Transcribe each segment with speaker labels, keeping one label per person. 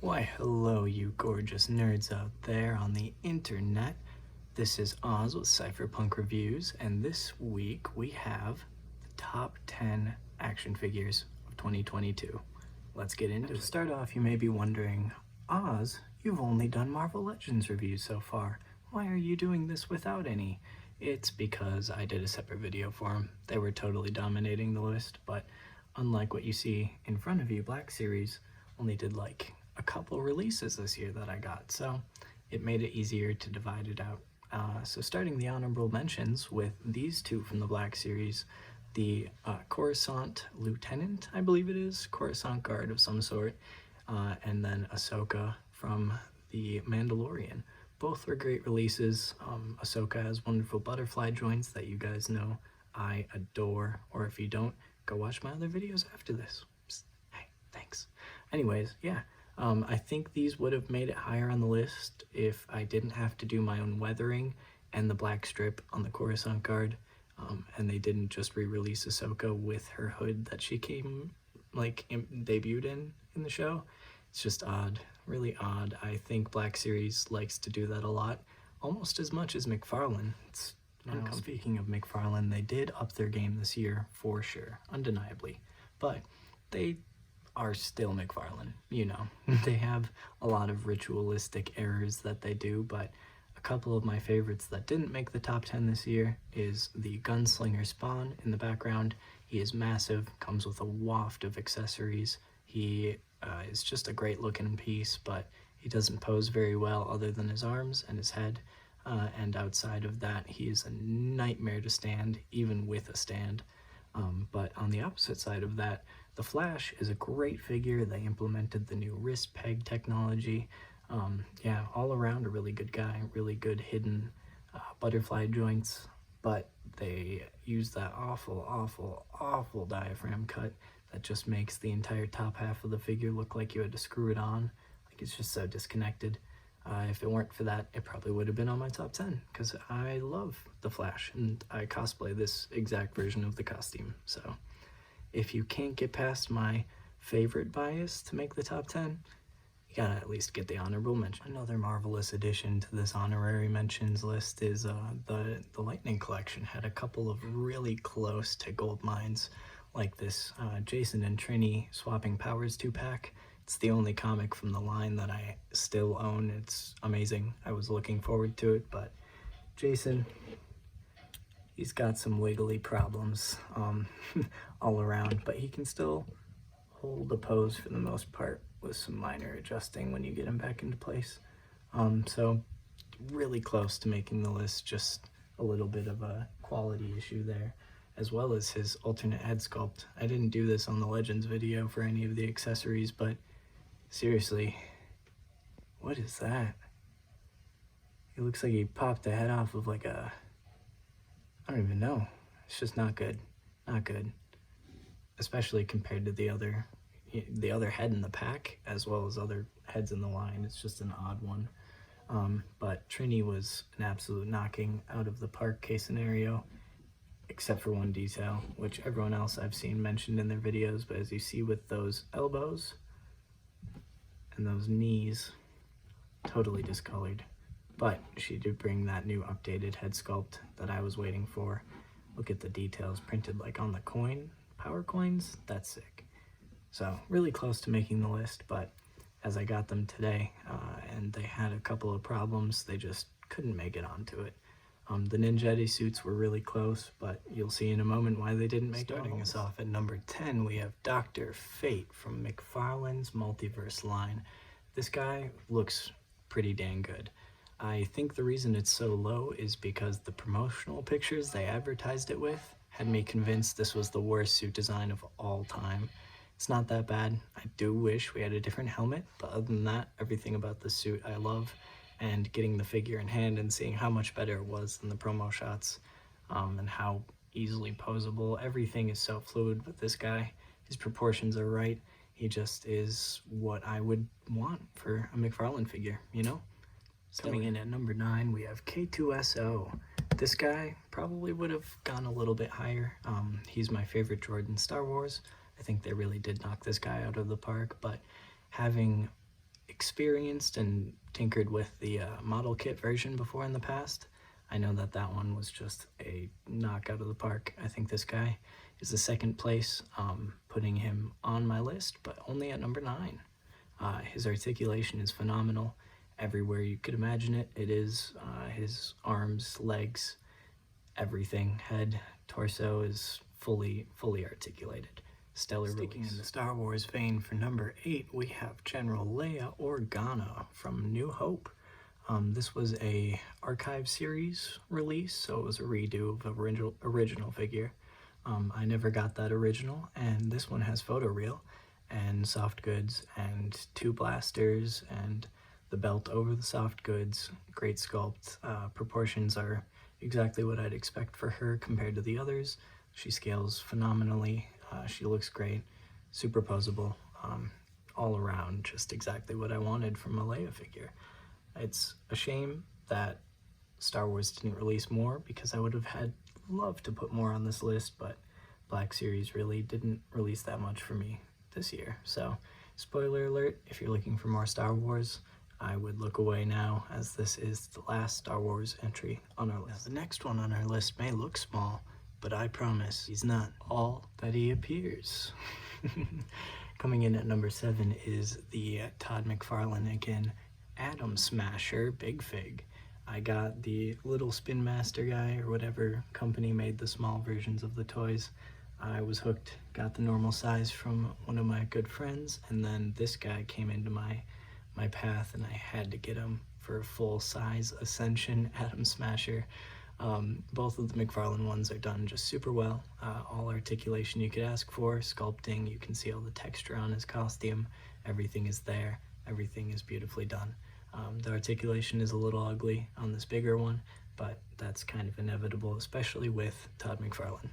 Speaker 1: Why, hello, you gorgeous nerds out there on the internet. This is Oz with CypherPunk Reviews, and this week we have the top 10 action figures of 2022. Let's get into it. To start off, you may be wondering, Oz, you've only done Marvel Legends reviews so far. Why are you doing this without any? It's because I did a separate video for them. They were totally dominating the list, but unlike what you see in front of you, Black Series only did like a couple releases this year that I got, so it made it easier to divide it out. So starting the honorable mentions with these two from the Black Series, the Coruscant Lieutenant, I believe it is, Coruscant Guard of some sort, and then Ahsoka from the Mandalorian. Both were great releases. Ahsoka has wonderful butterfly joints that you guys know I adore, or if you don't, go watch my other videos after this. Psst, hey, thanks. Anyways, yeah. I think these would have made it higher on the list if I didn't have to do my own weathering and the black strip on the Coruscant Guard, and they didn't just re-release Ahsoka with her hood that she debuted in the show. It's just odd, really odd. I think Black Series likes to do that a lot, almost as much as McFarlane. Now, speaking of McFarlane, they did up their game this year for sure, undeniably, but they are still McFarlane, you know. They have a lot of ritualistic errors that they do, but a couple of my favorites that didn't make the top 10 this year is the Gunslinger Spawn in the background. He is massive, comes with a waft of accessories. He is just a great looking piece, but he doesn't pose very well other than his arms and his head. And outside of that, he is a nightmare to stand, even with a stand. But on the opposite side of that, the Flash is a great figure. They implemented the new wrist peg technology. Yeah, all around a really good guy, really good hidden butterfly joints, but they use that awful diaphragm cut that just makes the entire top half of the figure look like you had to screw it on. Like, it's just so disconnected. If it weren't for that, it probably would have been on my top 10, because I love the Flash, and I cosplay this exact version of the costume. So if you can't get past my favorite bias to make the top 10, you gotta at least get the honorable mention. Another marvelous addition to this honorary mentions list is the Lightning Collection. Had a couple of really close to gold mines, like this Jason and Trini swapping powers 2-pack. It's the only comic from the line that I still own. It's amazing. I was looking forward to it, but Jason, he's got some wiggly problems all around, but he can still hold the pose for the most part with some minor adjusting when you get him back into place. So really close to making the list, just a little bit of a quality issue there, as well as his alternate head sculpt. I didn't do this on the Legends video for any of the accessories, but seriously, what is that? It looks like he popped the head off of like a, I don't even know. It's just not good. Not good. Especially compared to the other head in the pack, as well as other heads in the line. It's just an odd one. But Trini was an absolute knocking out of the park case scenario, except for one detail, which everyone else I've seen mentioned in their videos, but as you see with those elbows and those knees, totally discolored. But she did bring that new updated head sculpt that I was waiting for. Look at the details printed like on the coin, power coins, that's sick. So really close to making the list, but as I got them today, and they had a couple of problems, they just couldn't make it onto it. The Ninjetti suits were really close, but you'll see in a moment why they didn't make it. Starting us off at number 10, we have Dr. Fate from McFarlane's Multiverse line. This guy looks pretty dang good. I think the reason it's so low is because the promotional pictures they advertised it with had me convinced this was the worst suit design of all time. It's not that bad. I do wish we had a different helmet, but other than that, everything about the suit I love. And getting the figure in hand and seeing how much better it was than the promo shots, and how easily posable. Everything is so fluid with this guy. His proportions are right. He just is what I would want for a McFarlane figure, you know? Coming in at number 9, we have K2SO. This guy probably would have gone a little bit higher. He's my favorite droid in Star Wars. I think they really did knock this guy out of the park, but having experienced and tinkered with the model kit version before in the past, I know that that one was just a knock out of the park. I think this guy is the second place, putting him on my list, but only at number 9. His articulation is phenomenal. Everywhere you could imagine it, it is. His arms, legs, everything, head, torso is fully articulated. Stellar Sticking release. In the Star Wars vein, for number 8, we have General Leia Organa from New Hope. This was a archive series release, so it was a redo of original figure. I never got that original, and this one has photoreal and soft goods and 2 blasters and the belt over the soft goods. Great sculpt. Proportions are exactly what I'd expect for her compared to the others. She scales phenomenally. She looks great, superposable, all around just exactly what I wanted from a Leia figure. It's a shame that Star Wars didn't release more, because I would have loved to put more on this list, but Black Series really didn't release that much for me this year. So, spoiler alert, if you're looking for more Star Wars, I would look away now, as this is the last Star Wars entry on our list. Now, the next one on our list may look small, but I promise he's not all that he appears. Coming in at number 7 is the Todd McFarlane again, Atom Smasher Big Fig. I got the little Spin Master guy, or whatever company made the small versions of the toys. I was hooked, got the normal size from one of my good friends, and then this guy came into my path, and I had to get him for a full size Ascension Atom Smasher. Both of the McFarlane ones are done just super well. All articulation you could ask for, sculpting, you can see all the texture on his costume, everything is there, everything is beautifully done. The articulation is a little ugly on this bigger one, but that's kind of inevitable, especially with Todd McFarlane.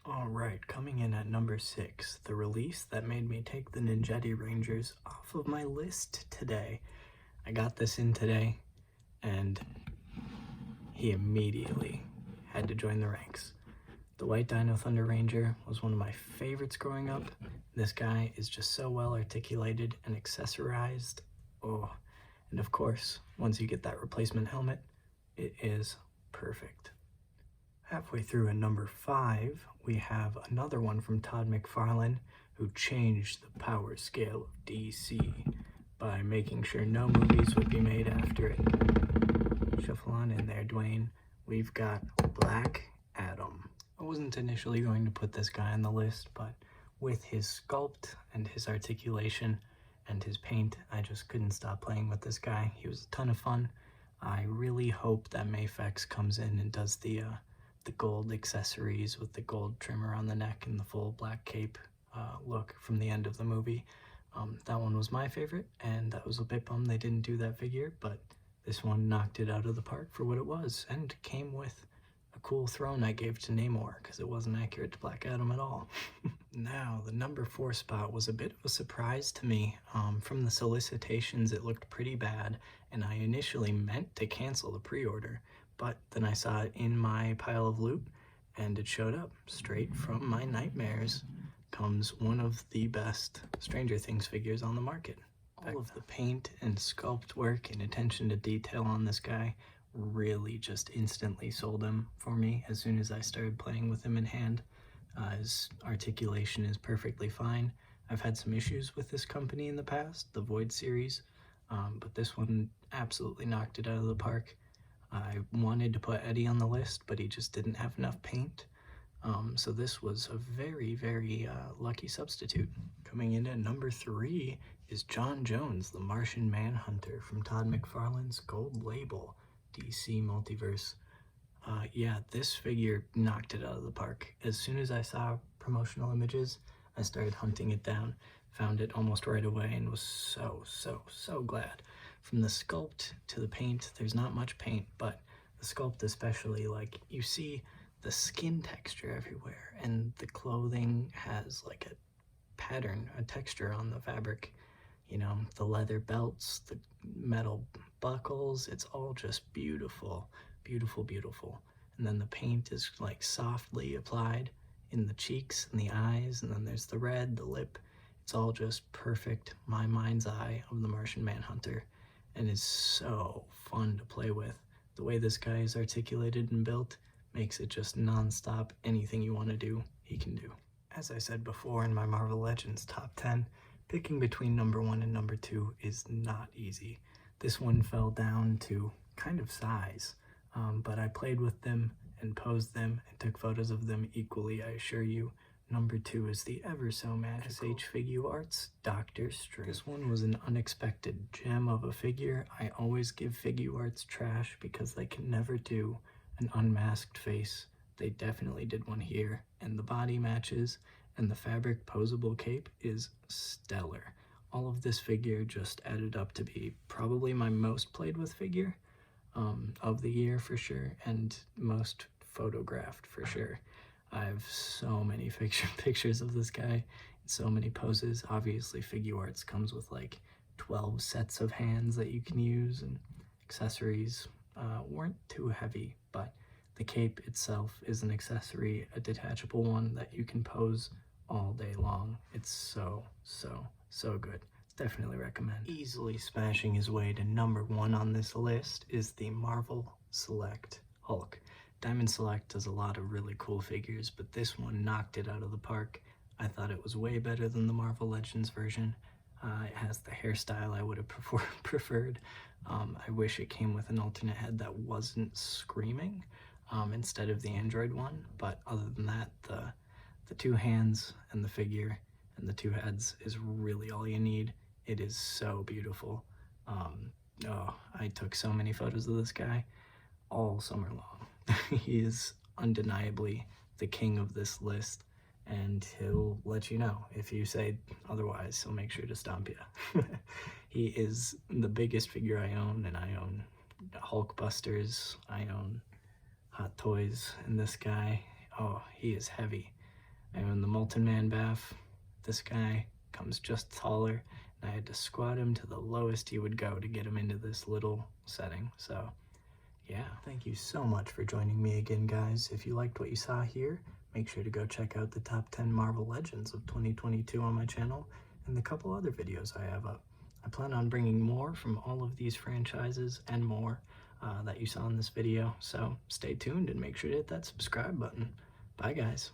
Speaker 1: Alright, coming in at number 6, the release that made me take the Ninjetti Rangers off of my list today. I got this in today, and he immediately had to join the ranks. The White Dino Thunder Ranger was one of my favorites growing up. This guy is just so well articulated and accessorized. Oh, and of course, once you get that replacement helmet, it is perfect. Halfway through at number 5, we have another one from Todd McFarlane, who changed the power scale of DC by making sure no movies would be made after it. Shuffle on in there, Dwayne. We've got Black Adam. I wasn't initially going to put this guy on the list, but with his sculpt and his articulation and his paint, I just couldn't stop playing with this guy. He was a ton of fun. I really hope that Mayfex comes in and does the gold accessories with the gold trimmer on the neck and the full black cape look from the end of the movie. That one was my favorite, and that was a bit bummed they didn't do that figure, but this one knocked it out of the park for what it was, and came with a cool throne I gave to Namor, because it wasn't accurate to Black Adam at all. Now, the number 4 spot was a bit of a surprise to me. From the solicitations, it looked pretty bad, and I initially meant to cancel the pre-order, but then I saw it in my pile of loot, and it showed up. Straight from my nightmares comes one of the best Stranger Things figures on the market. All of the paint and sculpt work and attention to detail on this guy really just instantly sold him for me as soon as I started playing with him in hand. His articulation is perfectly fine. I've had some issues with this company in the past, the Void series, but this one absolutely knocked it out of the park. I wanted to put Eddie on the list, but he just didn't have enough paint. So this was a very, very lucky substitute. Coming in at number 3 is John Jones, the Martian Manhunter from Todd McFarlane's Gold Label DC Multiverse. Yeah, this figure knocked it out of the park. As soon as I saw promotional images, I started hunting it down, found it almost right away, and was so glad. From the sculpt to the paint, there's not much paint, but the sculpt especially, like, you see the skin texture everywhere, and the clothing has like a pattern, a texture on the fabric. You know, the leather belts, the metal buckles, it's all just beautiful, beautiful, beautiful. And then the paint is like softly applied in the cheeks and the eyes, and then there's the red, the lip. It's all just perfect, my mind's eye of the Martian Manhunter, and is so fun to play with. The way this guy is articulated and built makes it just non-stop. Anything you want to do, he can do. As I said before in my Marvel Legends top 10, picking between number 1 and number 2 is not easy. This one fell down to kind of size, but I played with them and posed them and took photos of them equally, I assure you. Number 2 is the ever so magical SH Figuarts Dr. Strange. This one was an unexpected gem of a figure. I always give Figuarts trash because they can never do an unmasked face. They definitely did one here, and the body matches, and the fabric posable cape is stellar. All of this figure just added up to be probably my most played with figure of the year for sure, and most photographed for sure. I have so many pictures of this guy, so many poses. Obviously, Figuarts comes with like 12 sets of hands that you can use, and accessories weren't too heavy, but the cape itself is an accessory, a detachable one that you can pose all day long. It's so good. Definitely recommend. Easily smashing his way to number 1 on this list is the Marvel Select Hulk. Diamond Select does a lot of really cool figures, but this one knocked it out of the park. I thought it was way better than the Marvel Legends version. It has the hairstyle I would have preferred. I wish it came with an alternate head that wasn't screaming instead of the Android one, but other than that, the 2 hands and the figure and the 2 heads is really all you need. It is so beautiful. I took so many photos of this guy all summer long. He is undeniably the king of this list, and he'll let you know if you say otherwise. He'll make sure to stomp you. He is the biggest figure I own, and I own Hulk Busters, I own Hot Toys, and this guy, oh, he is heavy. I own the Molten Man Bath. This guy comes just taller, and I had to squat him to the lowest he would go to get him into this little setting. So yeah, thank you so much for joining me again, guys. If you liked what you saw here, make sure to go check out the top 10 Marvel Legends of 2022 on my channel and the couple other videos I have up. I plan on bringing more from all of these franchises and more that you saw in this video, so stay tuned and make sure to hit that subscribe button. Bye, guys.